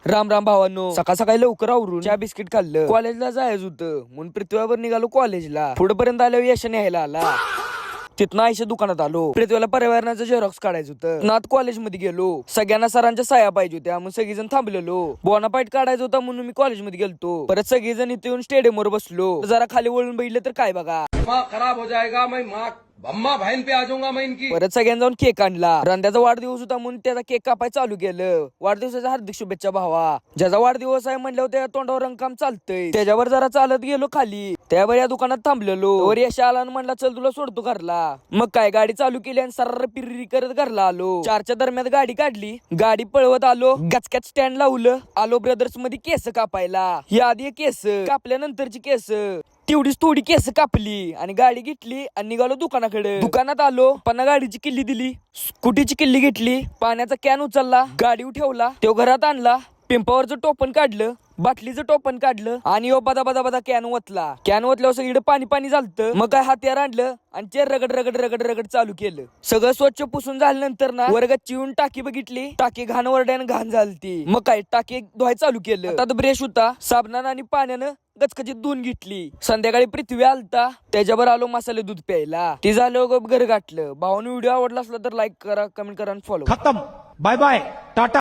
राम राम भावांनो. सकाळ सकाळी लवकर आवरून चहा बिस्किट खाल्लं. कॉलेजला जायचं होतं म्हणून पृथ्वीवर निघालो कॉलेजला. पुढेपर्यंत आल्यावर यश न्यायला आला. तिथनं आयशा दुकानात आलो. पृथ्वीला पर्यावरणाचं झेरॉक्स काढायचं होतं. नाथ कॉलेजमध्ये गेलो. सगळ्यांना सरांच्या साया पाहिजे होत्या म्हणून सगळेजण थांबलेलो. बोनाफाईट काढायचं होता म्हणून मी कॉलेजमध्ये गेलतो. परत सगळेजण इथे येऊन स्टेडियमवर बसलो. जरा खाली वळून बघितलं तर काय बघा, खराब हो जाएगा मैं माँ अम्मा बहन पे आ जाऊंगा मैं इनकी. परत सगळ्यांना जाऊन केक आणला. रंध्याचा वाढदिवस होता म्हणून त्याचा केक कापाय चालू केलं. वाढदिवसाच्या हार्दिक शुभेच्छा भावा. ज्याचा वाढदिवस आहे म्हणल्यावर त्या तोंडावर रंगकाम चालतंय. त्याच्यावर जरा चालत गेलो खाली. त्यावर या दुकानात थांबलेलो. वर यश आला आणि म्हणला चल तुला सोडतो घरला. मग काय गाडी चालू केली आणि सर्र पिर्री करत घरला आलो. 4च्या दरम्यान गाडी काढली. गाडी पळवत आलो. गचक्यात स्टँड लावलं. आलो ब्रदर्स मध्ये केस कापायला. ही आधी केस कापल्यानंतरची केस तेवढीच थोडी केस कापली आणि गाडी घेतली आणि निघालो दुकानाकडे. दुकानात आलो. पन्ना गाडीची किल्ली दिली. स्कूटीची किल्ली घेतली. पाण्याचा कॅन उचलला. गाडी ठेवला. तो घरात आणला. पिंपावरचं टोपण काढलं. बाटलीचं टोपण काढलं आणि बदा बदा बदा कॅन ओतला. कॅन ओतल्यावर सगळीकडे पाणी पाणी झालतं. मग काय हत्यार आणलं आणि ते रगड रगड रगड रगड चालू केलं. सगळं स्वच्छ पुसून झाल्यानंतर ना वर्गात चिवून टाकी बघितली. टाकी घाण वरड्यानं घाण झालती. मग काय टाकी धुवाय चालू केलं. आता ब्रश होता. साबणानं आणि पाण्यानं गचकचीत धुवून घेतली. संध्याकाळी पृथ्वी आलता. त्याच्यावर आलो मसाले दूध प्यायला. ते झालं घर गाठलं. भावानं व्हिडिओ आवडला असला तर लाईक करा, कमेंट करा आणि फॉलो. खत्म. Bye bye. टाटा.